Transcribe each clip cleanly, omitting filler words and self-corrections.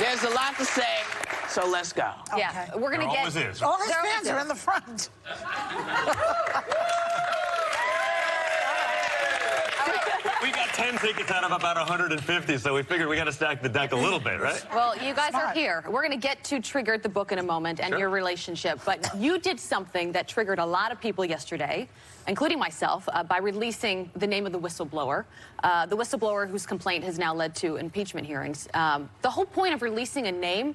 There's a lot to say, so let's go. Yeah, we're going to get... Always is. All his fans are in the front. We got 10 tickets out of about 150, so we figured we got to stack the deck a little bit, right? Well, you guys are here. We're going to get to Triggered, the book, in a moment, and your relationship. But you did something that triggered a lot of people yesterday, including myself, by releasing the name of the whistleblower. The whistleblower whose complaint has now led to impeachment hearings. The whole point of releasing a name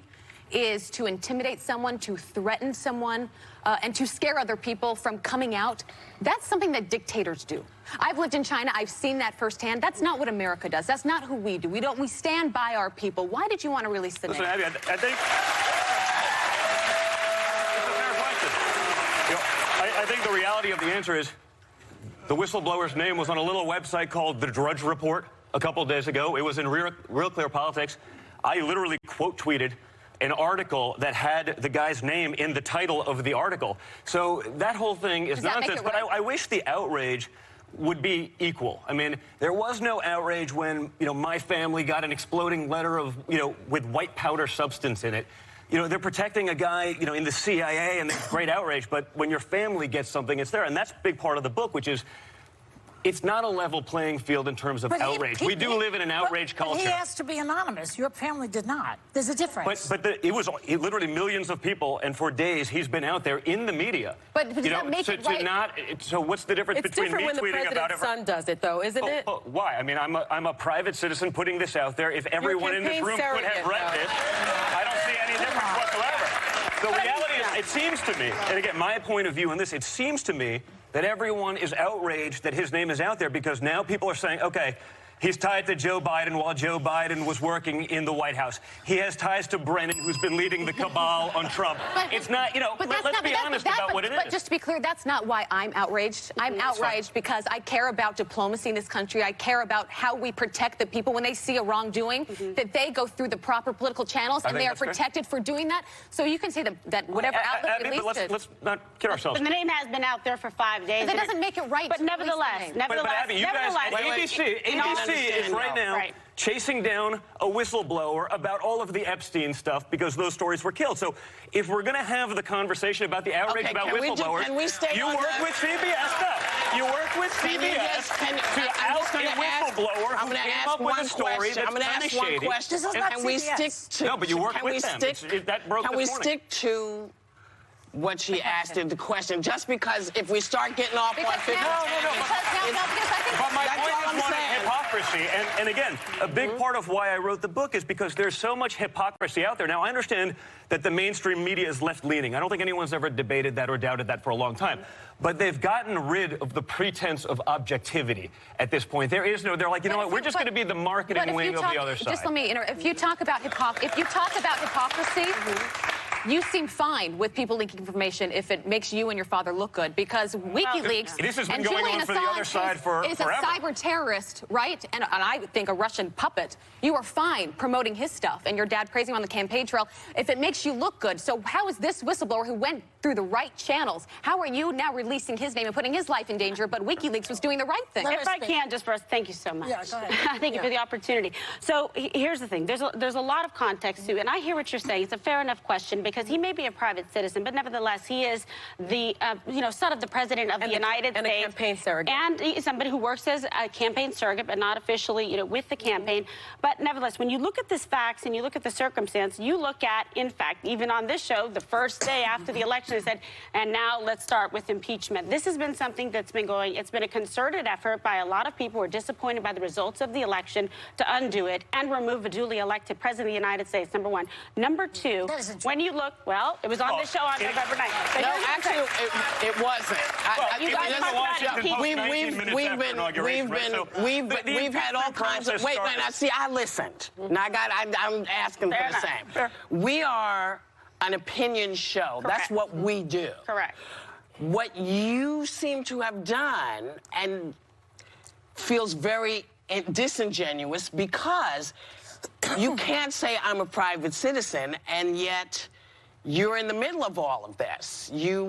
is to intimidate someone, to threaten someone, and to scare other people from coming out. That's something that dictators do. I've lived in China. I've seen that firsthand. That's not what America does. That's not who we do. We stand by our people. Why did you want to release the name? Listen, Abby, I think... It's a fair question. You know, I think the reality of the answer is the whistleblower's name was on a little website called The Drudge Report a couple of days ago. It was in Real Clear Politics. I literally quote-tweeted an article that had the guy's name in the title of the article. So that whole thing is nonsense, but I wish the outrage would be equal. I mean, there was no outrage when, my family got an exploding letter of, with white powder substance in it. They're protecting a guy, in the CIA, and there's great outrage, but when your family gets something, it's there. And that's a big part of the book, which is, it's not a level playing field in terms of outrage. We do live in an outrage culture. He asked to be anonymous. Your family did not. There's a difference. But it was literally millions of people, and for days he's been out there in the media. But does that make it right? So what's the difference between me tweeting about it? It's different when the president's son does it, though, isn't it? Why? I mean, I'm a private citizen putting this out there. If everyone in this room could have read this, I don't see any difference whatsoever. The reality is, it seems to me, and again, my point of view on this, it seems to me that everyone is outraged that his name is out there because now people are saying, okay, he's tied to Joe Biden while Joe Biden was working in the White House. He has ties to Brennan, who's been leading the cabal on Trump. It's not, let's be honest about what it is. But just to be clear, that's not why I'm outraged. I'm outraged because I care about diplomacy in this country. I care about how we protect the people when they see a wrongdoing, that they go through the proper political channels, and they are protected for doing that. So you can say that whatever outlet released it. Let's not kid ourselves. But the name has been out there for 5 days. But that doesn't make it right. But nevertheless, But Abby, you guys, ABC is right now chasing down a whistleblower about all of the Epstein stuff because those stories were killed. So if we're going to have the conversation about the outrage about whistleblowers, you work with CBS stuff. You work with CBS to out a whistleblower who came up with a story that's kind of shady. Can we stick to... No, but you work with them. That broke this morning. Can we stick to what she asked in the question, just because if we start getting off on 50... But my point is one of hypocrisy. And again, a big part of why I wrote the book is because there's so much hypocrisy out there. Now, I understand that the mainstream media is left-leaning. I don't think anyone's ever debated that or doubted that for a long time. But they've gotten rid of the pretense of objectivity at this point. There is no... They're like, you know what, we're just going to be the marketing wing of the other side. Just let me... If you talk about hypocrisy... You seem fine with people leaking information if it makes you and your father look good, because WikiLeaks this has been and going Julian on for the other side for is forever. a cyber terrorist, right? And I think a Russian puppet. You are fine promoting his stuff, and your dad praising him on the campaign trail if it makes you look good. So how is this whistleblower who went through the right channels, how are you now releasing his name and putting his life in danger, but WikiLeaks was doing the right thing? If I can, just first, thank you so much. Yeah, go ahead. Thank you for the opportunity. So here's the thing. There's a lot of context to, and I hear what you're saying. It's a fair enough question because he may be a private citizen, but nevertheless, he is the son of the president of the United States. And a campaign surrogate. And he's somebody who works as a campaign surrogate, but not officially, with the campaign. But nevertheless, when you look at this facts and you look at the circumstance, you look at, in fact, even on this show, the first day after the election, they said, and now let's start with impeachment. This has been something that's been going, it's been a concerted effort by a lot of people who are disappointed by the results of the election to undo it and remove a duly elected president of the United States, number one. Number two, when you look, well, it was on the show on November 9th. So no, actually, it wasn't. We've had all kinds of... Wait, see, I listened. Now I'm asking for the same. Sure. We are an opinion show. Correct. That's what we do. Correct. What you seem to have done and feels very disingenuous because you can't say I'm a private citizen and yet you're in the middle of all of this. You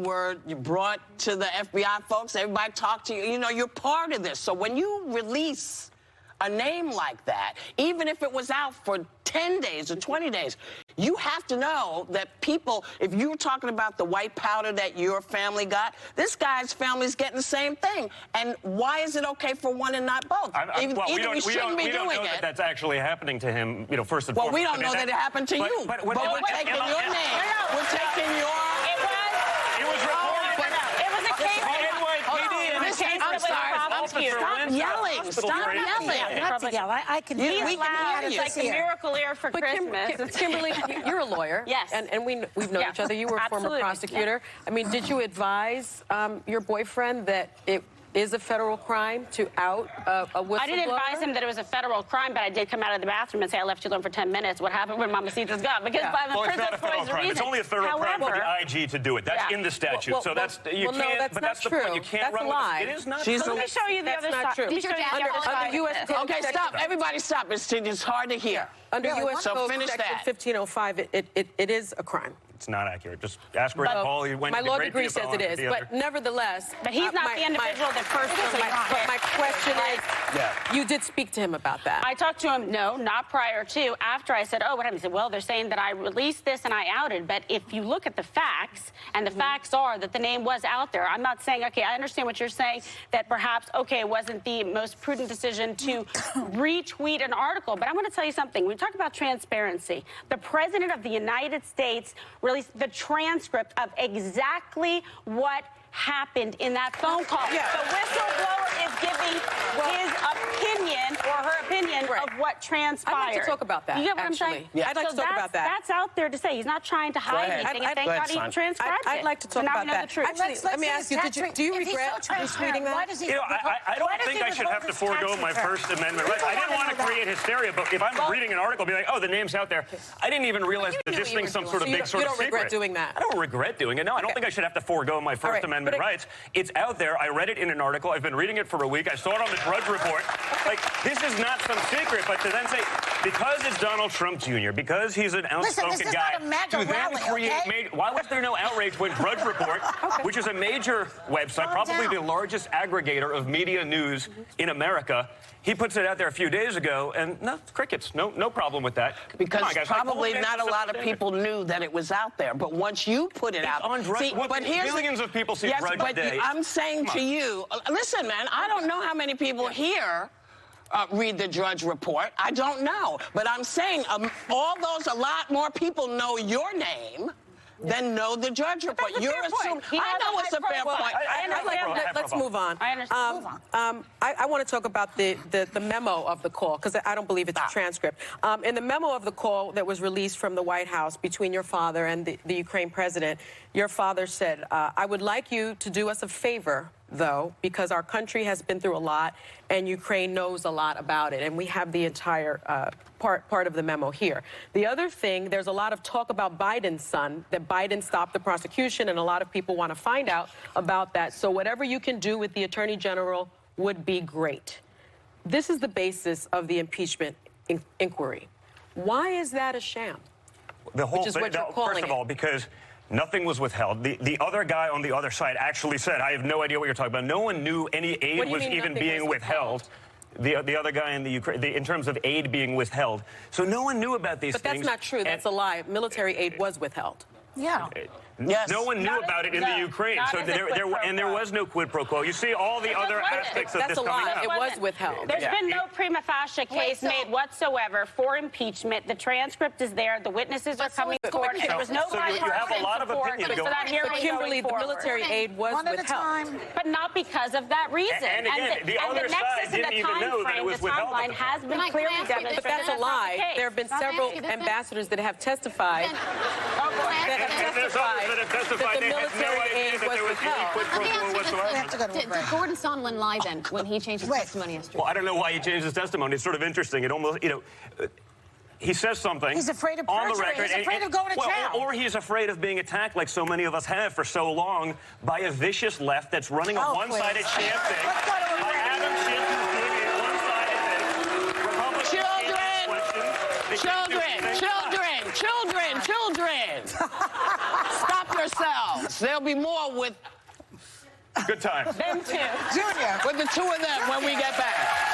brought to the FBI folks, everybody talked to you. You're part of this. So when you release a name like that, even if it was out for 10 days or 20 days. You have to know that people, if you're talking about the white powder that your family got, this guy's family's getting the same thing. And why is it okay for one and not both? We shouldn't be doing know it. that that's actually happening to him, first and Well, foremost. we don't know that it happened to you. But we're taking your name. We're taking your... It was reported. It was a case. I'm sorry. Stop yelling. Stop yelling. Not to yell. I can He's hear it. loud. It's like the miracle ear for Christmas. Kimberly, you're a lawyer. Yes. And we've known each other. You were a former Absolutely. prosecutor. I mean, did you advise your boyfriend that it is a federal crime to out a whistleblower? I didn't advise him that it was a federal crime, but I did come out of the bathroom and say, I left you alone for 10 minutes. What happened when Mamacita's gone? Because by the Well, it's not a Princess federal Boys crime. reason. It's only a federal crime for However, the IG to do it. That's in the statute. Well, so that's you no, can't. that's but not that's the true. point. You can't That's run a with lie. it. It is not. She's true. let me show you the That's other not side. true. Let me Did your show you dad the other call side under of U.S. this. code Okay, stop. Everybody stop. It's hard to hear. Under Really, U.S. So Code finish Section that. 1505, it is a crime. It's not accurate. Just ask where Paul. He went My into law great degree detail says on it is, the other. but nevertheless. But he's not the individual that first My question is, Yeah. you did speak to him about that. I talked to him, no, not prior to. After I said, oh, what happened? He said, well, they're saying that I released this and I outed. But if you look at the facts, and the facts are that the name was out there, I'm not saying, okay, I understand what you're saying, that perhaps, okay, it wasn't the most prudent decision to retweet an article. But I'm going to tell you something. We talk about transparency. The President of the United States released the transcript of exactly what happened in that phone call. Yeah. The whistleblower is giving his opinion or her opinion Right. of what transpired. I'd like to talk about that, You get what actually. I'm saying? Yeah. I'd like to talk about that. That's out there to say. He's not trying to hide ahead. anything. I'd- And thank Go ahead, God he son. transcribed it. I'd like to So talk now about we know that. the truth. Actually, let me ask you, do you regret retweeting that? Why does he? I don't think I should have to forego my First Amendment rights. I didn't want to create hysteria, but if I'm reading an article, be like, oh, the name's out there. I didn't even realize You that knew this what you thing's were some sort of doing. big So you sort of don't regret secret. doing that? I don't regret doing it. No, I don't Okay. think I should have to forego my First right, Amendment but rights. It's out there. I read it in an article. I've been reading it for a week. I saw it on the Drudge Report. Like, this is not some secret, but to then say, because it's Donald Trump Jr., because he's an outspoken this is guy, not a MAGA to then rally, create okay? why was there no outrage when Drudge Report, which is a major website, Calm probably down. the largest aggregator of media news in America, he puts it out there a few days ago, and no, crickets. No problem with that. Because Come on, guys, probably like, not a lot of people knew that it was out there. But once you put it out, on Drudge. What, millions of people see yes, Drudge but a day. I'm saying to you, listen, man, I don't know how many people here read the Drudge Report. I don't know. But I'm saying a lot more people know your name than know the Drudge Report. that's a You're fair point. assuming. He I has know a it's a high fair profile. point. I understand. Let's move on. I understand. Move on. I want to talk about the memo of the call, because I don't believe it's a transcript. In the memo of the call that was released from the White House between your father and the Ukraine president, your father said, I would like you to do us a favor, though, because our country has been through a lot and Ukraine knows a lot about it. And we have the entire part of the memo here. The other thing, there's a lot of talk about Biden's son, that Biden stopped the prosecution, and a lot of people want to find out about that. So whatever you can do with the Attorney General would be great. This is the basis of the impeachment inquiry. Why is that a sham? The whole Which is thing, what you're calling first of all, because nothing was withheld. The other guy on the other side actually said, I have no idea what you're talking about. No one knew any What do aid you was mean even nothing being was withheld. The other guy in the Ukraine, in terms of aid being withheld. So no one knew about these But things. that's not true. That's a lie. Military aid was withheld. Yeah. Yes. No one knew Not about as- it in the no, Ukraine. not So as a quid pro there quo. was no quid pro quo. You see all the other wasn't. aspects of That's this a coming lie. out. It was Wasn't. withheld. There's Yeah. been no prima facie case so- made whatsoever for impeachment. The transcript is there. The witnesses are But so coming it's- forward. but There was no so you have a bipartisan lot of support. opinion So going that hearing But Kimberly, going the forward. military aid was One at a withheld. time. But not because of that reason. And again, the and other the side nexus and didn't the even time know that it frame, was the withheld at timeline the has Can been I clearly ask you this? demonstrated. But that's a not the lie. case. There have been Can I several ask you this then? ambassadors that have testified. And there's others that have testified that the they had no military idea aid that was there was any withheld. quid pro Let me quo ask you this. whatsoever. We have to go to a Did break. Gordon Sondland lie then when he changed his Wait. testimony yesterday? Well, I don't know why he changed his testimony. It's sort of interesting. It almost, he says something. He's afraid of on the perjury. record. He's afraid of going to jail. Or he's afraid of being attacked, like so many of us have for so long, by a vicious left that's running a Oh, one-sided please. sham thing. Let's go to a By break. Adam Schiff, who's doing a one-sided thing. Republicans can't ask questions. They can't do anything. Children. Stop yourselves. There'll be more with Good times. Them too. Junior. the two of them when we get back.